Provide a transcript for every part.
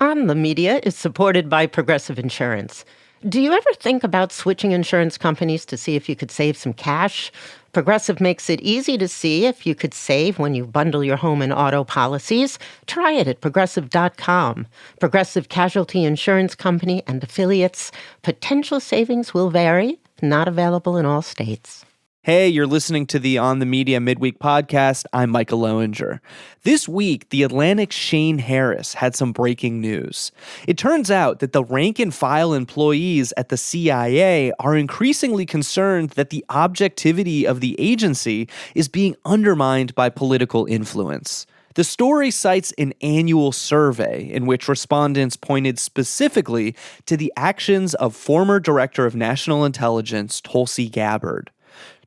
On the Media is supported by Progressive Insurance. Do you ever think about switching insurance companies to see if you could save some cash? Progressive makes it easy to see if you could save when you bundle your home and auto policies. Try it at Progressive.com. Progressive Casualty Insurance Company and affiliates. Potential savings will vary. Not available in all states. Hey, you're listening to the On the Media Midweek podcast. I'm Michael Lowinger. This week, The Atlantic's Shane Harris had some breaking news. It turns out that the rank-and-file employees at the CIA are increasingly concerned that the objectivity of the agency is being undermined by political influence. The story cites an annual survey in which respondents pointed specifically to the actions of former Director of National Intelligence Tulsi Gabbard.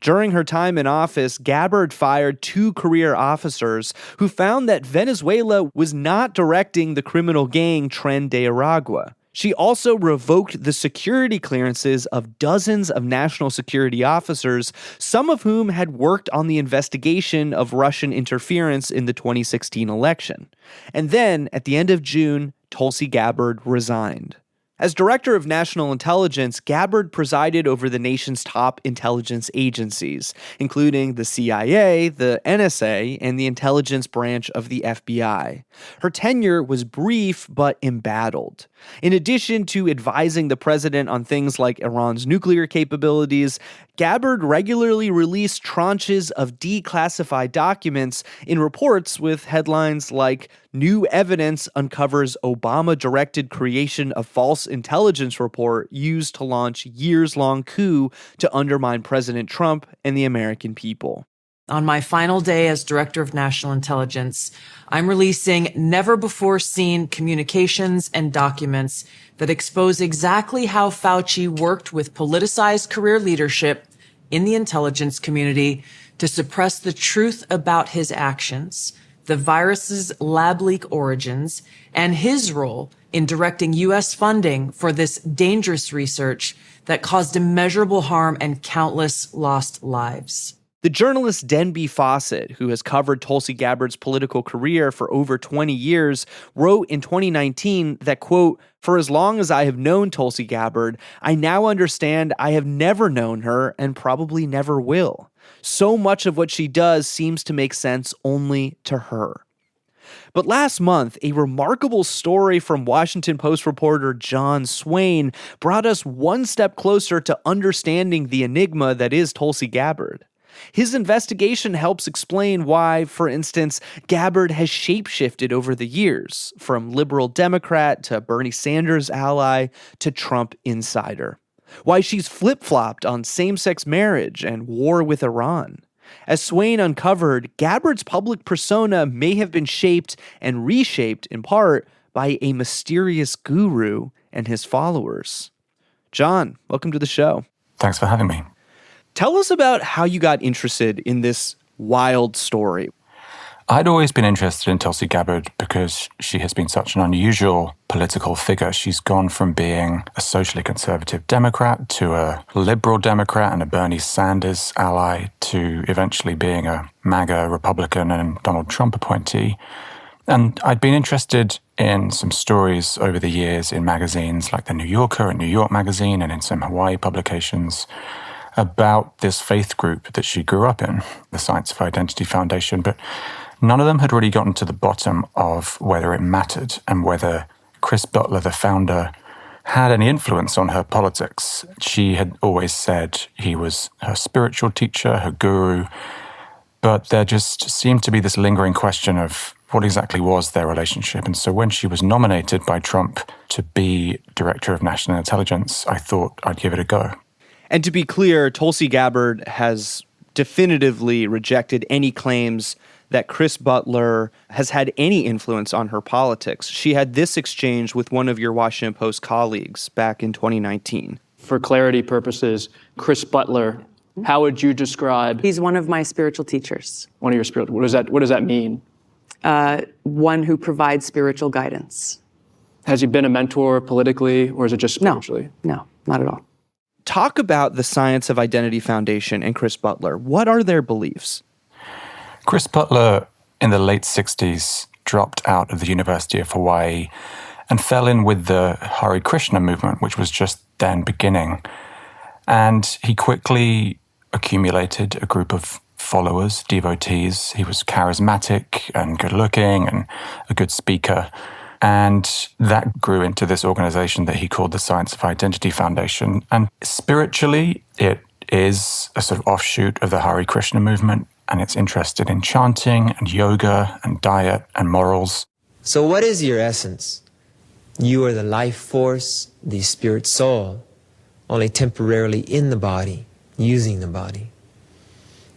During her time in office, Gabbard fired 2 career officers who found that Venezuela was not directing the criminal gang Tren de Aragua. She also revoked the security clearances of dozens of national security officers, some of whom had worked on the investigation of Russian interference in the 2016 election. And then, at the end of June, Tulsi Gabbard resigned. As Director of National Intelligence, Gabbard presided over the nation's top intelligence agencies, including the CIA, the NSA, and the intelligence branch of the FBI. Her tenure was brief but embattled. In addition to advising the president on things like Iran's nuclear capabilities, Gabbard regularly released tranches of declassified documents in reports with headlines like "New Evidence Uncovers Obama-Directed Creation of False Intelligence Report Used to Launch Years-long Coup to Undermine President Trump and the American People." On my final day as Director of National Intelligence, I'm releasing never-before-seen communications and documents that expose exactly how Fauci worked with politicized career leadership in the intelligence community to suppress the truth about his actions, the virus's lab leak origins, and his role in directing U.S. funding for this dangerous research that caused immeasurable harm and countless lost lives. The journalist Denby Fawcett, who has covered Tulsi Gabbard's political career for over 20 years, wrote in 2019 that, quote, "For as long as I have known Tulsi Gabbard, I now understand I have never known her and probably never will. So much of what she does seems to make sense only to her." But last month, a remarkable story from Washington Post reporter John Swain brought us one step closer to understanding the enigma that is Tulsi Gabbard. His investigation helps explain why, for instance, Gabbard has shapeshifted over the years, from liberal Democrat to Bernie Sanders ally to Trump insider. Why she's flip-flopped on same-sex marriage and war with Iran. As Swain uncovered, Gabbard's public persona may have been shaped and reshaped in part by a mysterious guru and his followers. John, welcome to the show. Thanks for having me. Tell us about how you got interested in this wild story. I'd always been interested in Tulsi Gabbard because she has been such an unusual political figure. She's gone from being a socially conservative Democrat to a liberal Democrat and a Bernie Sanders ally to eventually being a MAGA Republican and Donald Trump appointee. And I'd been interested in some stories over the years in magazines like The New Yorker and New York Magazine and in some Hawaii publications about this faith group that she grew up in, the Science of Identity Foundation, but none of them had really gotten to the bottom of whether it mattered and whether Chris Butler, the founder, had any influence on her politics. She had always said he was her spiritual teacher, her guru, but there just seemed to be this lingering question of what exactly was their relationship. And so when she was nominated by Trump to be Director of National Intelligence, I thought I'd give it a go. And to be clear, Tulsi Gabbard has definitively rejected any claims that Chris Butler has had any influence on her politics. She had this exchange with one of your Washington Post colleagues back in 2019. For clarity purposes, Chris Butler, how would you describe? He's one of my spiritual teachers. One of your spiritual. What does that mean? One who provides spiritual guidance. Has he been a mentor politically, or is it just spiritually? No, not at all. Talk about the Science of Identity Foundation and Chris Butler. What are their beliefs? Chris Butler, in the late 60s, dropped out of the University of Hawaii and fell in with the Hare Krishna movement, which was just then beginning. And he quickly accumulated a group of followers, devotees. He was charismatic and good-looking and a good speaker. And that grew into this organization that he called the Science of Identity Foundation. And spiritually, it is a sort of offshoot of the Hare Krishna movement, and it's interested in chanting and yoga and diet and morals. So what is your essence? You are the life force, the spirit soul, only temporarily in the body, using the body.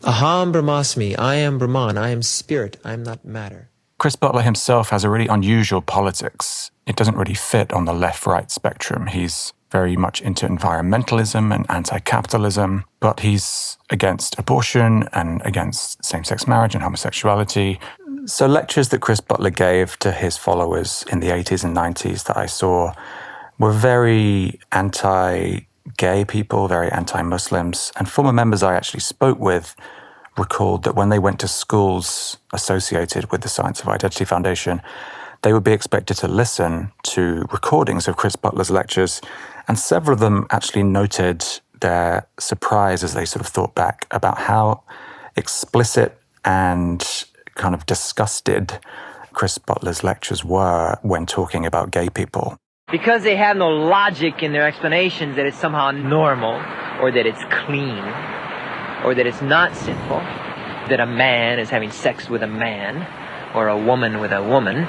Aham Brahmasmi, I am Brahman, I am spirit, I am not matter. Chris Butler himself has a really unusual politics. It doesn't really fit on the left-right spectrum. He's very much into environmentalism and anti-capitalism, but he's against abortion and against same-sex marriage and homosexuality. So lectures that Chris Butler gave to his followers in the 80s and 90s that I saw were very anti-gay people, very anti-Muslims, and former members I actually spoke with recalled that when they went to schools associated with the Science of Identity Foundation, they would be expected to listen to recordings of Chris Butler's lectures, and several of them actually noted their surprise as they sort of thought back about how explicit and kind of disgusted Chris Butler's lectures were when talking about gay people. Because they have no logic in their explanations that it's somehow normal, or that it's clean, or that it's not sinful, that a man is having sex with a man, or a woman with a woman,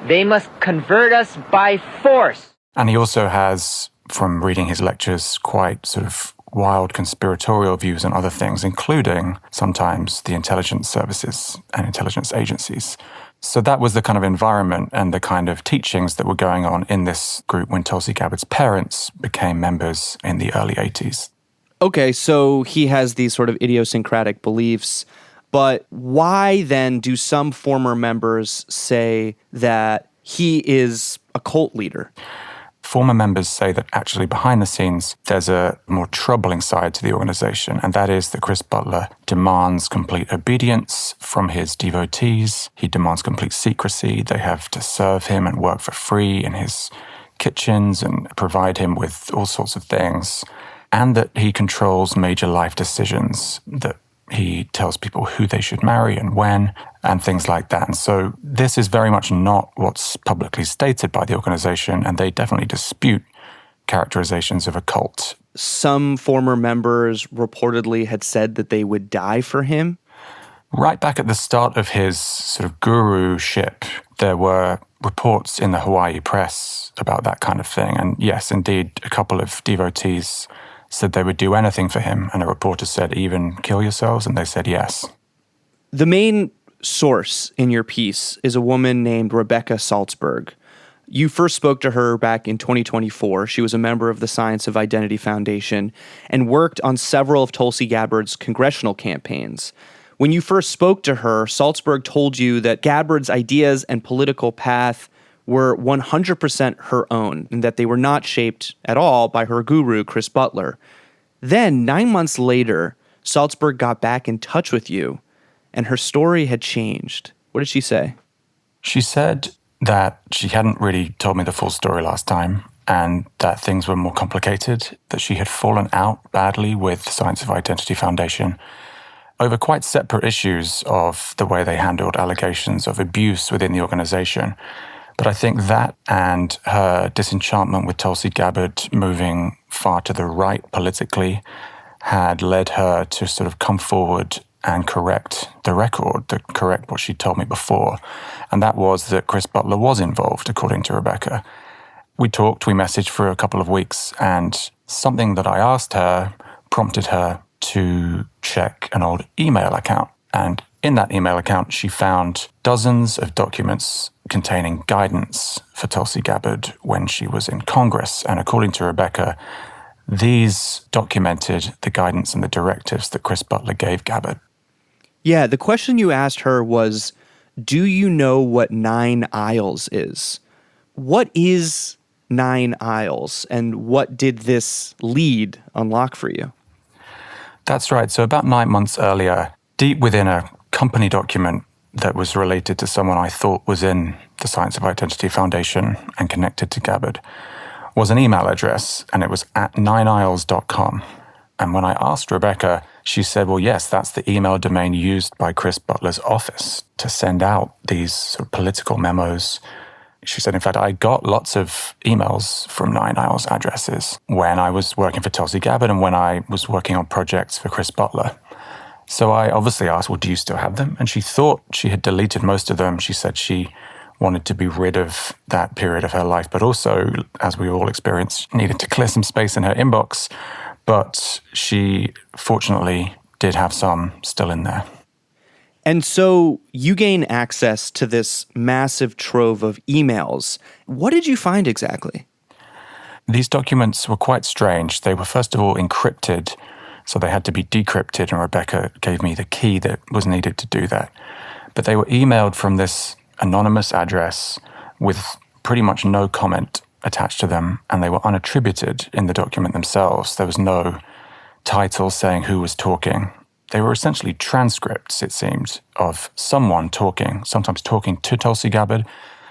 they must convert us by force. And he also has, from reading his lectures, quite sort of wild conspiratorial views on other things, including sometimes the intelligence services and intelligence agencies. So that was the kind of environment and the kind of teachings that were going on in this group when Tulsi Gabbard's parents became members in the early 80s. Okay, so he has these sort of idiosyncratic beliefs, but why then do some former members say that he is a cult leader? Former members say that actually behind the scenes, there's a more troubling side to the organization, and that is that Chris Butler demands complete obedience from his devotees. He demands complete secrecy. They have to serve him and work for free in his kitchens and provide him with all sorts of things, and that he controls major life decisions, that he tells people who they should marry and when, and things like that. And so this is very much not what's publicly stated by the organization, and they definitely dispute characterizations of a cult. Some former members reportedly had said that they would die for him. Right back at the start of his sort of guru-ship, there were reports in the Hawaii press about that kind of thing. And yes, indeed, a couple of devotees said they would do anything for him, and a reporter said, even kill yourselves, and they said yes. The main source in your piece is a woman named Rebecca Salzberg. You first spoke to her back in 2024. She was a member of the Science of Identity Foundation and worked on several of Tulsi Gabbard's congressional campaigns. When you first spoke to her, Salzberg told you that Gabbard's ideas and political path were 100% her own, and that they were not shaped at all by her guru, Chris Butler. Then, 9 months later, Salzberg got back in touch with you, and her story had changed. What did she say? She said that she hadn't really told me the full story last time, and that things were more complicated, that she had fallen out badly with the Science of Identity Foundation over quite separate issues of the way they handled allegations of abuse within the organization. But I think that and her disenchantment with Tulsi Gabbard moving far to the right politically had led her to sort of come forward and correct the record, to correct what she told me before. And that was that Chris Butler was involved, according to Rebecca. We talked, we messaged for a couple of weeks, and something that I asked her prompted her to check an old email account. And in that email account, she found dozens of documents containing guidance for Tulsi Gabbard when she was in Congress. And according to Rebecca, these documented the guidance and the directives that Chris Butler gave Gabbard. Yeah, the question you asked her was, do you know what 9 aisles is? What is 9 aisles, and what did this lead unlock for you? That's right. So about 9 months earlier, deep within a company document that was related to someone I thought was in the Science of Identity Foundation and connected to Gabbard, was an email address, and it was at nineisles.com. And when I asked Rebecca, she said, well, yes, that's the email domain used by Chris Butler's office to send out these sort of political memos. She said, in fact, I got lots of emails from Nine Isles addresses when I was working for Tulsi Gabbard and when I was working on projects for Chris Butler. So I obviously asked, well, do you still have them? And she thought she had deleted most of them. She said she wanted to be rid of that period of her life, but also, as we all experienced, needed to clear some space in her inbox. But she fortunately did have some still in there. And so you gain access to this massive trove of emails. What did you find exactly? These documents were quite strange. They were, first of all, encrypted, so they had to be decrypted, and Rebecca gave me the key that was needed to do that. But they were emailed from this anonymous address with pretty much no comment attached to them, and they were unattributed in the document themselves. There was no title saying who was talking. They were essentially transcripts, it seemed, of someone talking, sometimes talking to Tulsi Gabbard,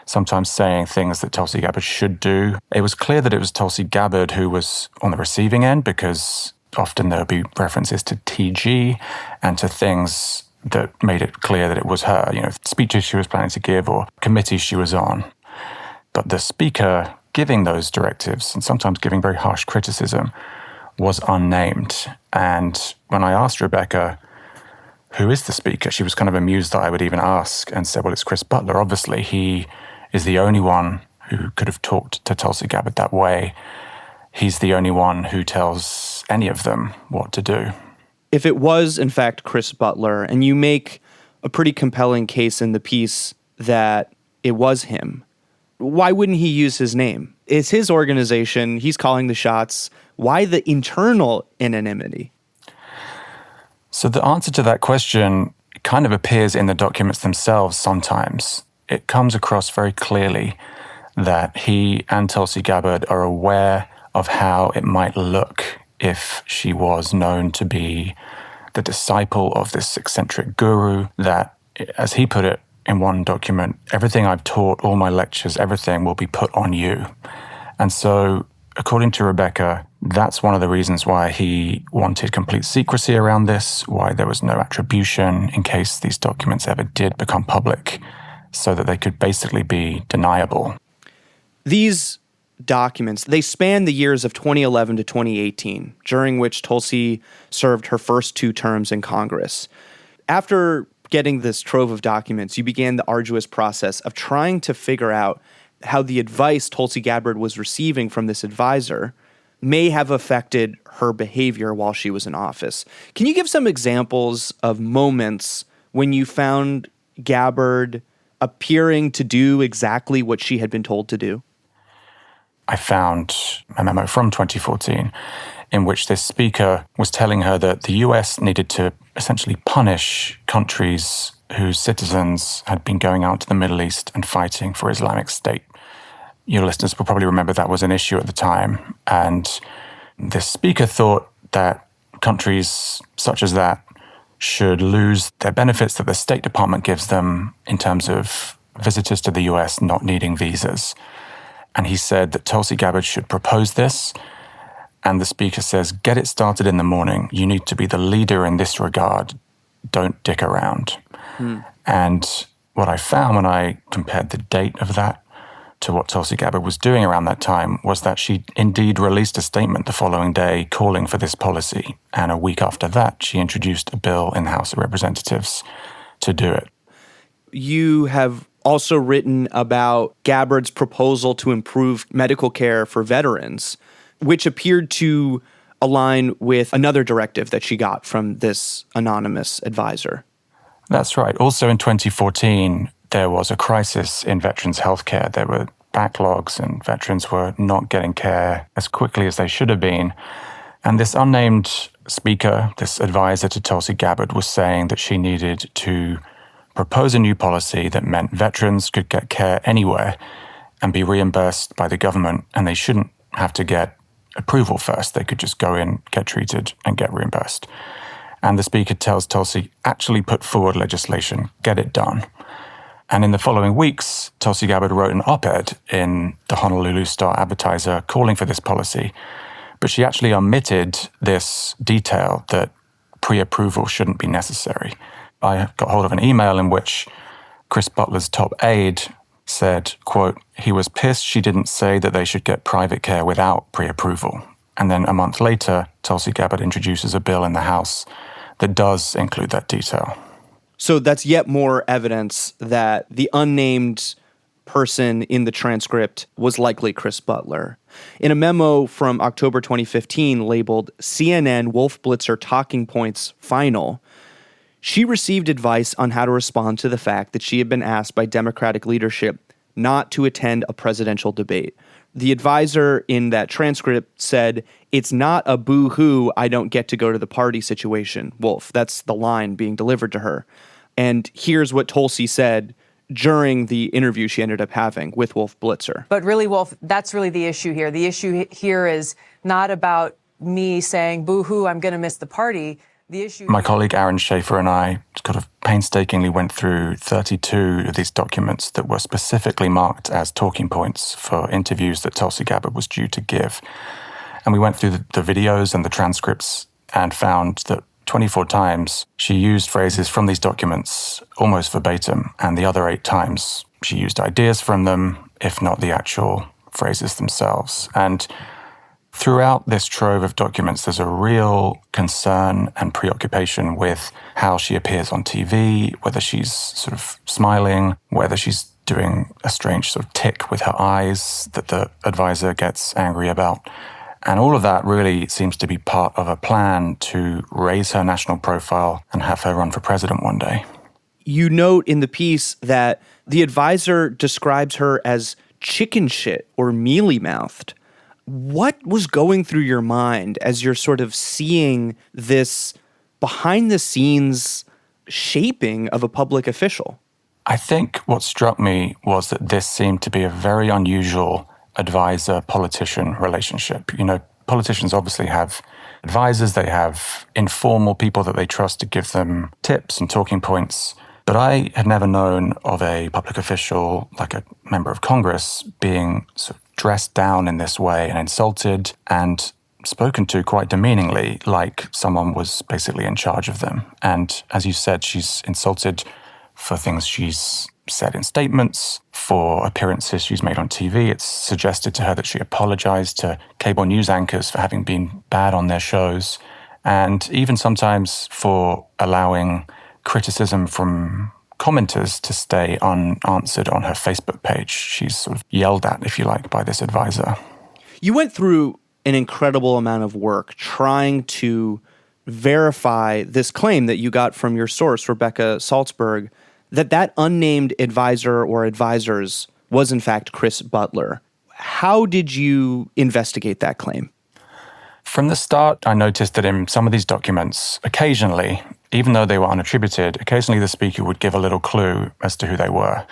sometimes saying things that Tulsi Gabbard should do. It was clear that it was Tulsi Gabbard who was on the receiving end, because often there would be references to TG and to things that made it clear that it was her, speeches she was planning to give or committees she was on. But the speaker giving those directives, and sometimes giving very harsh criticism, was unnamed. And when I asked Rebecca, who is the speaker, she was kind of amused that I would even ask, and said, well, it's Chris Butler. Obviously, he is the only one who could have talked to Tulsi Gabbard that way. He's the only one who tells any of them what to do. If it was, in fact, Chris Butler, and you make a pretty compelling case in the piece that it was him, why wouldn't he use his name? It's his organization. He's calling the shots. Why the internal anonymity? So the answer to that question kind of appears in the documents themselves sometimes. It comes across very clearly that he and Tulsi Gabbard are aware of how it might look if she was known to be the disciple of this eccentric guru, that, as he put it in one document, everything I've taught, all my lectures, everything will be put on you. And so, according to Rebecca, that's one of the reasons why he wanted complete secrecy around this, why there was no attribution in case these documents ever did become public, so that they could basically be deniable. These documents, they span the years of 2011 to 2018, during which Tulsi served her first 2 terms in Congress. After getting this trove of documents, you began the arduous process of trying to figure out how the advice Tulsi Gabbard was receiving from this advisor may have affected her behavior while she was in office. Can you give some examples of moments when you found Gabbard appearing to do exactly what she had been told to do? I found a memo from 2014 in which this speaker was telling her that the US needed to essentially punish countries whose citizens had been going out to the Middle East and fighting for Islamic State. Your listeners will probably remember that was an issue at the time. And this speaker thought that countries such as that should lose their benefits that the State Department gives them in terms of visitors to the US not needing visas. And he said that Tulsi Gabbard should propose this. And the speaker says, get it started in the morning. You need to be the leader in this regard. Don't dick around. And what I found when I compared the date of that to what Tulsi Gabbard was doing around that time was that she indeed released a statement the following day calling for this policy. And a week after that, she introduced a bill in the House of Representatives to do it. You have also written about Gabbard's proposal to improve medical care for veterans, which appeared to align with another directive that she got from this anonymous advisor. That's right. Also in 2014, there was a crisis in veterans' healthcare. There were backlogs and veterans were not getting care as quickly as they should have been. And this unnamed speaker, this advisor to Tulsi Gabbard, was saying that she needed to propose a new policy that meant veterans could get care anywhere and be reimbursed by the government, and they shouldn't have to get approval first. They could just go in, get treated, and get reimbursed. And the speaker tells Tulsi, actually put forward legislation, get it done. And in the following weeks, Tulsi Gabbard wrote an op-ed in the Honolulu Star-Advertiser calling for this policy. But she actually omitted this detail that pre-approval shouldn't be necessary. I got hold of an email in which Chris Butler's top aide said, quote, "He was pissed she didn't say that they should get private care without pre-approval." And then a month later, Tulsi Gabbard introduces a bill in the House that does include that detail. So that's yet more evidence that the unnamed person in the transcript was likely Chris Butler. In a memo from October 2015 labeled CNN Wolf Blitzer Talking Points Final, she received advice on how to respond to the fact that she had been asked by Democratic leadership not to attend a presidential debate. The advisor in that transcript said, "It's not a boo-hoo, I don't get to go to the party situation, Wolf." That's the line being delivered to her. And here's what Tulsi said during the interview she ended up having with Wolf Blitzer. But really, Wolf, that's really the issue here. The issue here is not about me saying, boo-hoo, I'm going to miss the party. The issue. My colleague Aaron Schaefer and I kind of painstakingly went through 32 of these documents that were specifically marked as talking points for interviews that Tulsi Gabbard was due to give. And we went through the videos and the transcripts and found that 24 times she used phrases from these documents almost verbatim, and the other 8 times she used ideas from them, if not the actual phrases themselves. And throughout this trove of documents, there's a real concern and preoccupation with how she appears on TV, whether she's sort of smiling, whether she's doing a strange sort of tick with her eyes that the advisor gets angry about. And all of that really seems to be part of a plan to raise her national profile and have her run for president one day. You note in the piece that the advisor describes her as chicken shit or mealy-mouthed. What was going through your mind as you're sort of seeing this behind-the-scenes shaping of a public official? I think what struck me was that this seemed to be a very unusual advisor-politician relationship. You know, politicians obviously have advisors, they have informal people that they trust to give them tips and talking points. But I had never known of a public official, like a member of Congress, being sort of dressed down in this way and insulted and spoken to quite demeaningly, like someone was basically in charge of them. And as you said, she's insulted for things she's said in statements, for appearances she's made on TV. It's suggested to her that she apologized to cable news anchors for having been bad on their shows, and even sometimes for allowing criticism from commenters to stay unanswered on her Facebook page. She's sort of yelled at, if you like, by this advisor. You went through an incredible amount of work trying to verify this claim that you got from your source, Rebecca Salzberg, that unnamed advisor or advisors was in fact Chris Butler. How did you investigate that claim? From the start, I noticed that in some of these documents, occasionally, even though they were unattributed, occasionally the speaker would give a little clue as to who they were,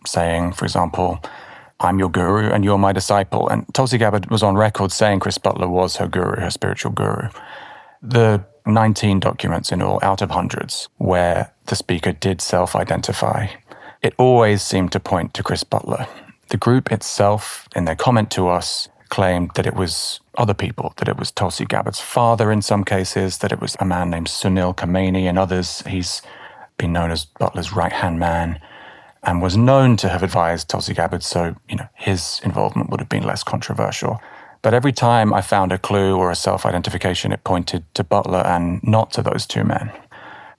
saying, for example, "I'm your guru and you're my disciple." And Tulsi Gabbard was on record saying Chris Butler was her guru, her spiritual guru. The 19 documents in all, out of hundreds, where the speaker did self-identify, it always seemed to point to Chris Butler. The group itself, in their comment to us, claimed that it was other people, that it was Tulsi Gabbard's father in some cases, that it was a man named Sunil Khamenei in others. He's been known as Butler's right-hand man and was known to have advised Tulsi Gabbard, so, his involvement would have been less controversial. But every time I found a clue or a self-identification, it pointed to Butler and not to those two men.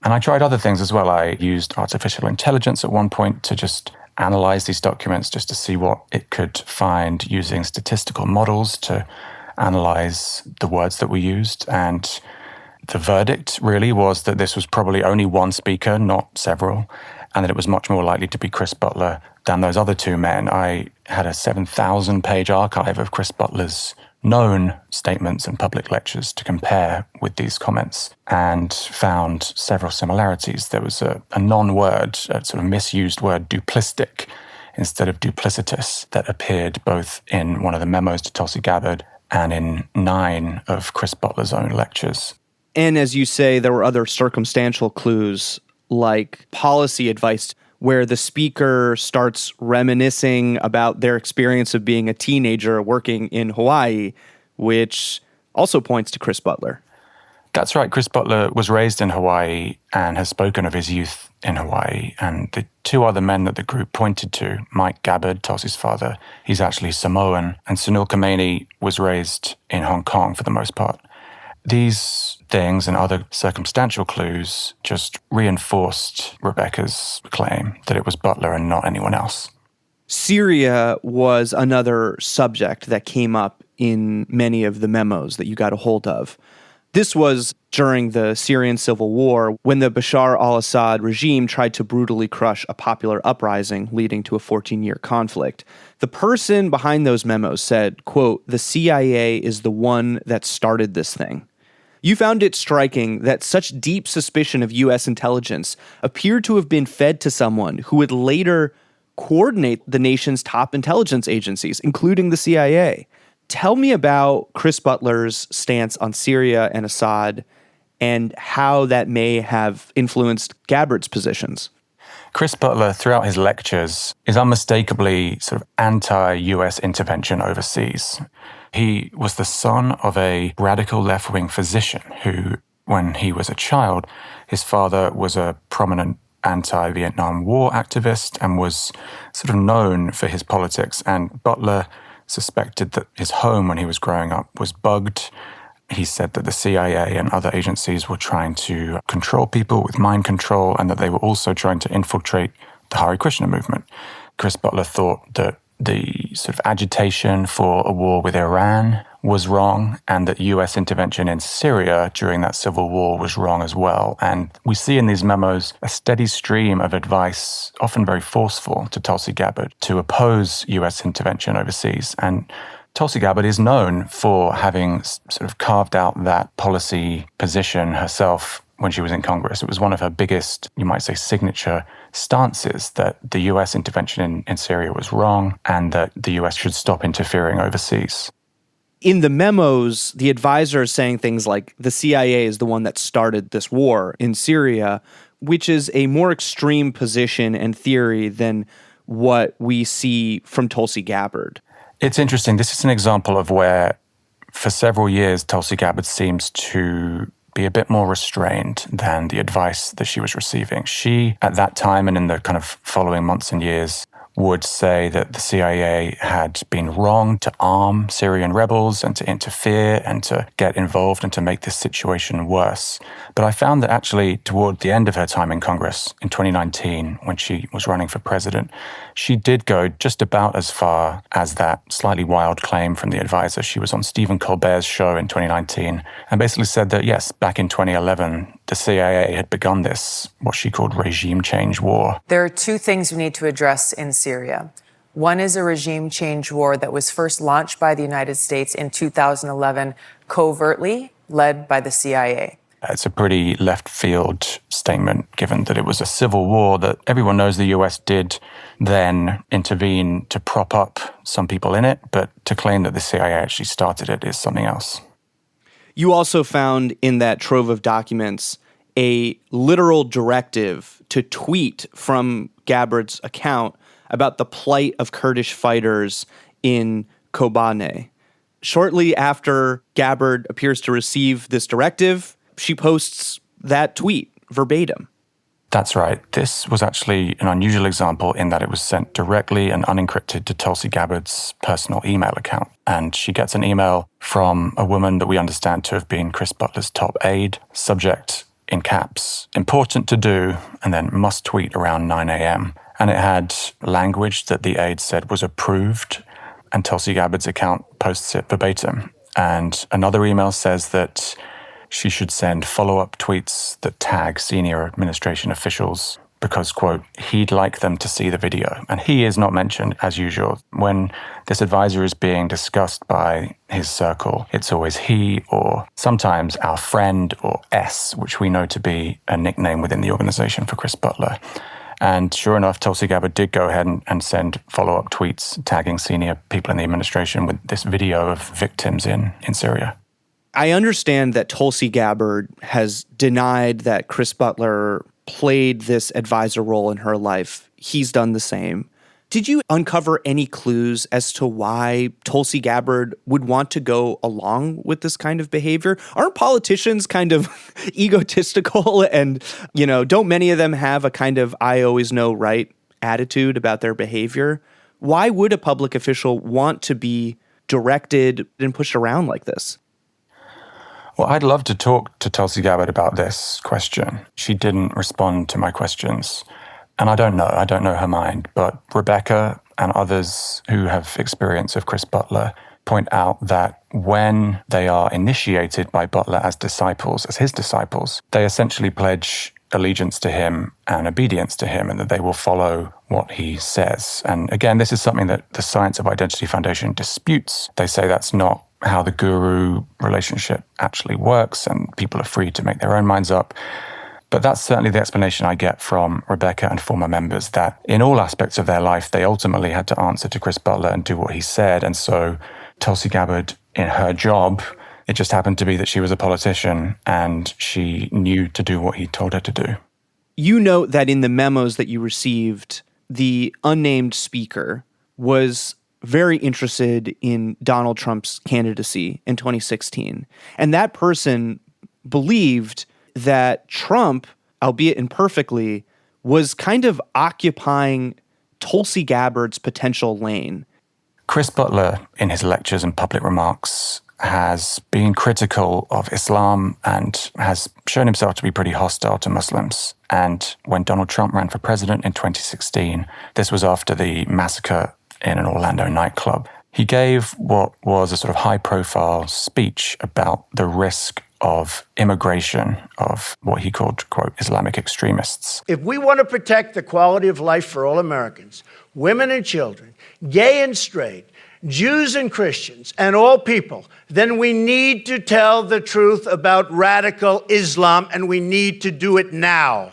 And I tried other things as well. I used artificial intelligence at one point to just analyze these documents, just to see what it could find using statistical models to analyze the words that we used. And the verdict really was that this was probably only one speaker, not several, and that it was much more likely to be Chris Butler than those other two men. I had a 7,000-page archive of Chris Butler's known statements and public lectures to compare with these comments and found several similarities. There was a non-word, a sort of misused word, duplistic, instead of duplicitous, that appeared both in one of the memos to Tulsi Gabbard and in 9 of Chris Butler's own lectures. And as you say, there were other circumstantial clues like policy advice. where the speaker starts reminiscing about their experience of being a teenager working in Hawaii, which also points to Chris Butler. That's right. Chris Butler was raised in Hawaii and has spoken of his youth in Hawaii. And the two other men that the group pointed to, Mike Gabbard, Tulsi's father, he's actually Samoan, and Sunil Khamenei was raised in Hong Kong for the most part. These things and other circumstantial clues just reinforced Rebecca's claim that it was Butler and not anyone else. Syria was another subject that came up in many of the memos that you got a hold of. This was during the Syrian civil war when the Bashar al-Assad regime tried to brutally crush a popular uprising leading to a 14-year conflict. The person behind those memos said, quote, "The CIA is the one that started this thing." You found it striking that such deep suspicion of U.S. intelligence appeared to have been fed to someone who would later coordinate the nation's top intelligence agencies, including the CIA. Tell me about Chris Butler's stance on Syria and Assad and how that may have influenced Gabbard's positions. Chris Butler, throughout his lectures, is unmistakably sort of anti-US intervention overseas. He was the son of a radical left-wing physician who, when he was a child, his father was a prominent anti-Vietnam War activist and was sort of known for his politics. And Butler suspected that his home when he was growing up was bugged. He said that the CIA and other agencies were trying to control people with mind control and that they were also trying to infiltrate the Hare Krishna movement. Chris Butler thought that the sort of agitation for a war with Iran was wrong and that US intervention in Syria during that civil war was wrong as well. And we see in these memos a steady stream of advice, often very forceful, to Tulsi Gabbard to oppose US intervention overseas. And Tulsi Gabbard is known for having sort of carved out that policy position herself when she was in Congress. It was one of her biggest, you might say, signature stances that the US intervention in Syria was wrong and that the US should stop interfering overseas. In the memos, the advisor is saying things like the CIA is the one that started this war in Syria, which is a more extreme position and theory than what we see from Tulsi Gabbard. It's interesting. This is an example of where, for several years, Tulsi Gabbard seems to be a bit more restrained than the advice that she was receiving. She, at that time and in the kind of following months and years, would say that the CIA had been wrong to arm Syrian rebels and to interfere and to get involved and to make this situation worse. But I found that actually toward the end of her time in Congress in 2019, when she was running for president, she did go just about as far as that slightly wild claim from the advisor. She was on Stephen Colbert's show in 2019 and basically said that, yes, back in 2011, the CIA had begun this, what she called regime change war. There are two things we need to address in Syria. One is a regime change war that was first launched by the United States in 2011, covertly led by the CIA. It's a pretty left field statement, given that it was a civil war that everyone knows the US did then intervene to prop up some people in it, but to claim that the CIA actually started it is something else. You also found in that trove of documents a literal directive to tweet from Gabbard's account about the plight of Kurdish fighters in Kobane. Shortly after Gabbard appears to receive this directive, she posts that tweet verbatim. That's right. This was actually an unusual example in that it was sent directly and unencrypted to Tulsi Gabbard's personal email account. And she gets an email from a woman that we understand to have been Chris Butler's top aide, subject in caps, important to do, and then must tweet around 9 a.m. And it had language that the aide said was approved, and Tulsi Gabbard's account posts it verbatim. And another email says that she should send follow-up tweets that tag senior administration officials because, quote, he'd like them to see the video. And he is not mentioned, as usual. When this advisor is being discussed by his circle, it's always he or sometimes our friend or S, which we know to be a nickname within the organization for Chris Butler. And sure enough, Tulsi Gabbard did go ahead and send follow-up tweets tagging senior people in the administration with this video of victims in Syria. I understand that Tulsi Gabbard has denied that Chris Butler played this advisor role in her life. he's done the same. Did you uncover any clues as to why Tulsi Gabbard would want to go along with this kind of behavior? Aren't politicians kind of egotistical and, don't many of them have a kind of I always know right attitude about their behavior? Why would a public official want to be directed and pushed around like this? Well, I'd love to talk to Tulsi Gabbard about this question. She didn't respond to my questions. And I don't know her mind, but Rebecca and others who have experience of Chris Butler point out that when they are initiated by Butler as his disciples, they essentially pledge allegiance to him and obedience to him, and that they will follow what he says. And again, this is something that the Science of Identity Foundation disputes. They say that's not how the guru relationship actually works, and people are free to make their own minds up. But that's certainly the explanation I get from Rebecca and former members, that in all aspects of their life, they ultimately had to answer to Chris Butler and do what he said. And so Tulsi Gabbard, in her job, it just happened to be that she was a politician and she knew to do what he told her to do. You note that in the memos that you received, the unnamed speaker was very interested in Donald Trump's candidacy in 2016. And that person believed that Trump, albeit imperfectly, was kind of occupying Tulsi Gabbard's potential lane. Chris Butler, in his lectures and public remarks, has been critical of Islam and has shown himself to be pretty hostile to Muslims. And when Donald Trump ran for president in 2016, this was after the massacre in an Orlando nightclub, he gave what was a sort of high-profile speech about the risk of immigration of what he called, quote, Islamic extremists. If we want to protect the quality of life for all Americans, women and children, gay and straight, Jews and Christians, and all people, then we need to tell the truth about radical Islam, and we need to do it now.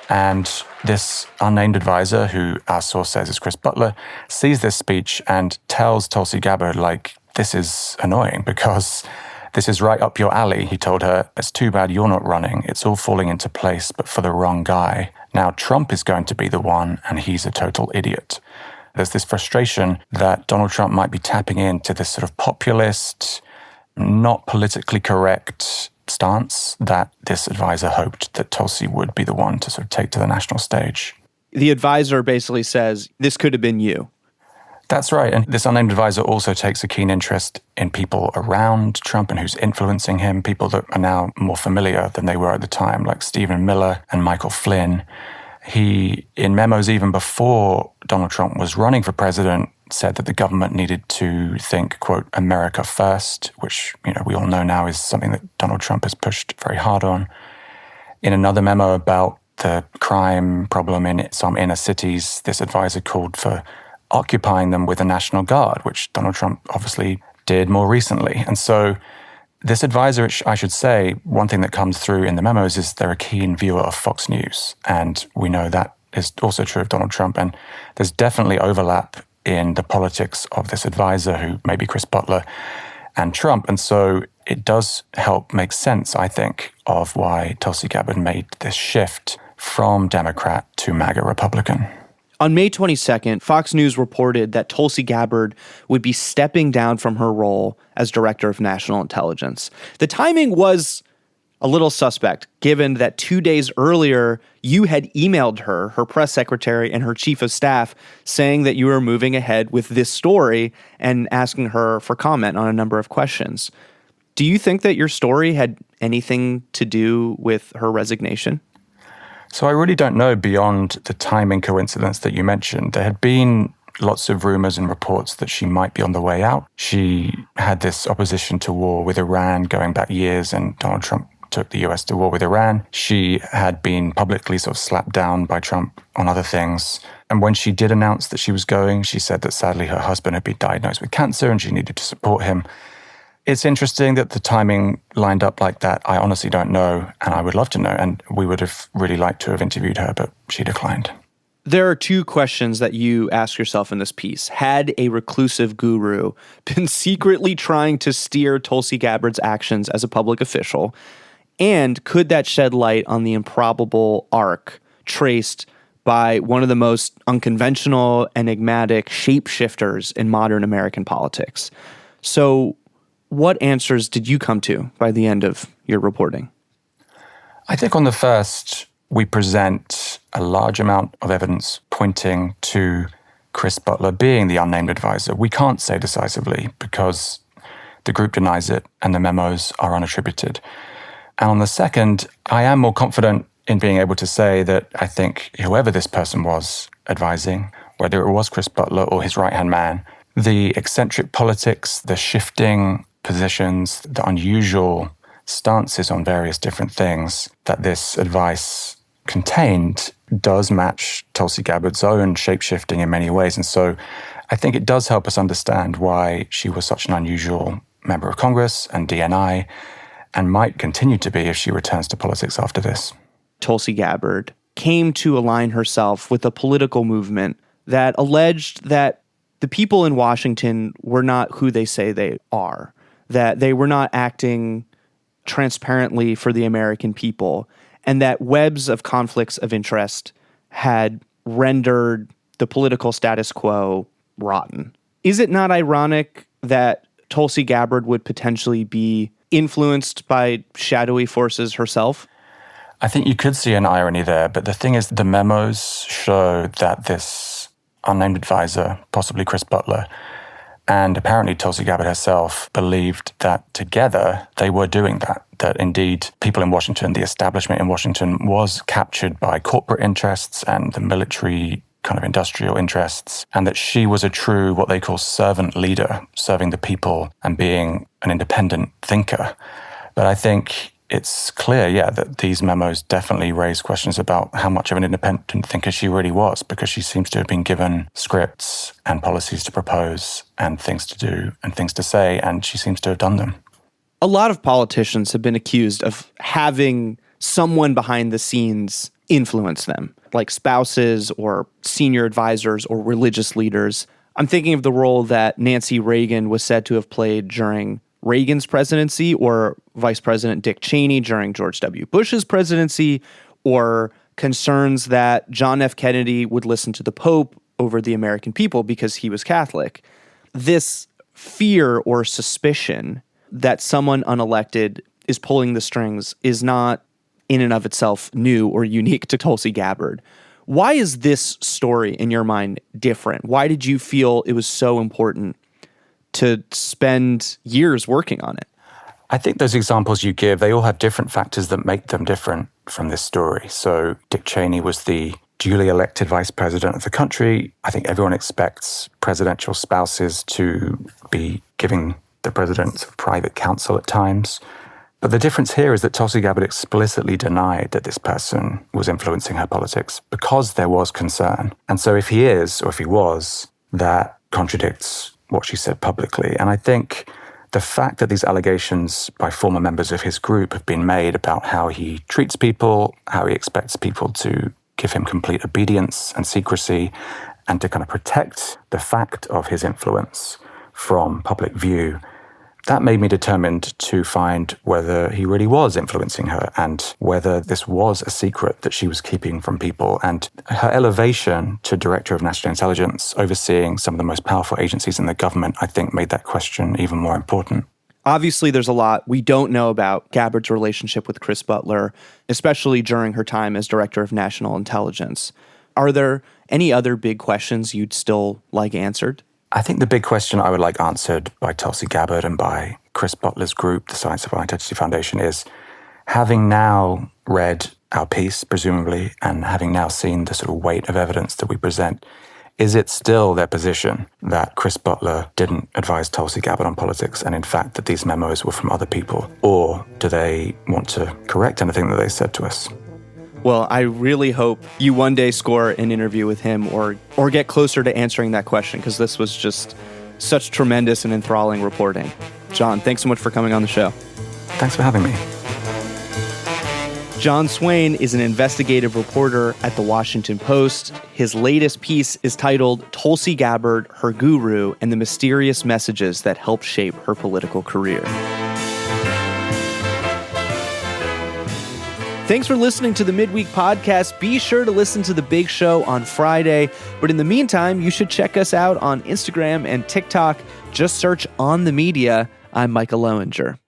And this unnamed advisor, who our source says is Chris Butler, sees this speech and tells Tulsi Gabbard, this is annoying because this is right up your alley. He told her, it's too bad you're not running. It's all falling into place, but for the wrong guy. Now Trump is going to be the one, and he's a total idiot. There's this frustration that Donald Trump might be tapping into this sort of populist, not politically correct stance that this advisor hoped that Tulsi would be the one to sort of take to the national stage. The advisor basically says, this could have been you. That's right. And this unnamed advisor also takes a keen interest in people around Trump and who's influencing him, people that are now more familiar than they were at the time, like Stephen Miller and Michael Flynn. He, in memos even before Donald Trump was running for president, said that the government needed to think, quote, America first, which, we all know now is something that Donald Trump has pushed very hard on. In another memo about the crime problem in some inner cities, this advisor called for occupying them with a National Guard, which Donald Trump obviously did more recently. And so this advisor, I should say, one thing that comes through in the memos is they're a keen viewer of Fox News. And we know that is also true of Donald Trump. And there's definitely overlap in the politics of this advisor, who may be Chris Butler, and Trump. And so it does help make sense, I think, of why Tulsi Gabbard made this shift from Democrat to MAGA Republican. On May 22nd, Fox News reported that Tulsi Gabbard would be stepping down from her role as Director of National Intelligence. The timing was a little suspect, given that 2 days earlier, you had emailed her press secretary, and her chief of staff, saying that you were moving ahead with this story and asking her for comment on a number of questions. Do you think that your story had anything to do with her resignation? So I really don't know beyond the timing coincidence that you mentioned. There had been lots of rumors and reports that she might be on the way out. She had this opposition to war with Iran going back years, and Donald Trump took the US to war with Iran. She had been publicly sort of slapped down by Trump on other things. And when she did announce that she was going, she said that sadly her husband had been diagnosed with cancer and she needed to support him. It's interesting that the timing lined up like that. I honestly don't know, and I would love to know. And we would have really liked to have interviewed her, but she declined. There are two questions that you ask yourself in this piece. Had a reclusive guru been secretly trying to steer Tulsi Gabbard's actions as a public official? And could that shed light on the improbable arc traced by one of the most unconventional, enigmatic shapeshifters in modern American politics. So what answers did you come to by the end of your reporting? I think on the first, we present a large amount of evidence pointing to Chris Butler being the unnamed advisor. We can't say decisively because the group denies it and the memos are unattributed. And on the second, I am more confident in being able to say that I think whoever this person was advising, whether it was Chris Butler or his right-hand man, the eccentric politics, the shifting positions, the unusual stances on various different things that this advice contained does match Tulsi Gabbard's own shape-shifting in many ways. And so I think it does help us understand why she was such an unusual member of Congress and DNI, and might continue to be if she returns to politics after this. Tulsi Gabbard came to align herself with a political movement that alleged that the people in Washington were not who they say they are, that they were not acting transparently for the American people, and that webs of conflicts of interest had rendered the political status quo rotten. Is it not ironic that Tulsi Gabbard would potentially be influenced by shadowy forces herself? I think you could see an irony there, but the thing is, the memos show that this unnamed advisor, possibly Chris Butler, and apparently Tulsi Gabbard herself believed that together they were doing that, that indeed people in Washington, the establishment in Washington was captured by corporate interests and the military kind of industrial interests, and that she was a true, what they call servant leader, serving the people and being an independent thinker. But I think it's clear, that these memos definitely raise questions about how much of an independent thinker she really was, because she seems to have been given scripts and policies to propose and things to do and things to say, and she seems to have done them. A lot of politicians have been accused of having someone behind the scenes influence them, like spouses or senior advisors or religious leaders. I'm thinking of the role that Nancy Reagan was said to have played during Reagan's presidency, or Vice President Dick Cheney during George W. Bush's presidency, or concerns that John F. Kennedy would listen to the Pope over the American people because he was Catholic. This fear or suspicion that someone unelected is pulling the strings is not in and of itself new or unique to Tulsi Gabbard. Why is this story, in your mind, different? Why did you feel it was so important to spend years working on it? I think those examples you give, they all have different factors that make them different from this story. So Dick Cheney was the duly elected vice president of the country. I think everyone expects presidential spouses to be giving the president private counsel at times. But the difference here is that Tulsi Gabbard explicitly denied that this person was influencing her politics because there was concern. And so if he is, or if he was, that contradicts what she said publicly. And I think the fact that these allegations by former members of his group have been made about how he treats people, how he expects people to give him complete obedience and secrecy, and to kind of protect the fact of his influence from public view, that made me determined to find whether he really was influencing her and whether this was a secret that she was keeping from people. And her elevation to Director of National Intelligence, overseeing some of the most powerful agencies in the government, I think made that question even more important. Obviously, there's a lot we don't know about Gabbard's relationship with Chris Butler, especially during her time as Director of National Intelligence. Are there any other big questions you'd still like answered? I think the big question I would like answered by Tulsi Gabbard and by Chris Butler's group, the Science of Identity Foundation, is, having now read our piece, presumably, and having now seen the sort of weight of evidence that we present, is it still their position that Chris Butler didn't advise Tulsi Gabbard on politics and in fact that these memos were from other people? Or do they want to correct anything that they said to us? Well, I really hope you one day score an interview with him or get closer to answering that question, because this was just such tremendous and enthralling reporting. John, thanks so much for coming on the show. Thanks for having me. John Swain is an investigative reporter at The Washington Post. His latest piece is titled Tulsi Gabbard, Her Guru, and the Mysterious Messages That Helped Shape Her Political Career. Thanks for listening to the Midweek Podcast. Be sure to listen to The Big Show on Friday. But in the meantime, you should check us out on Instagram and TikTok. Just search On the Media. I'm Michael Lowinger.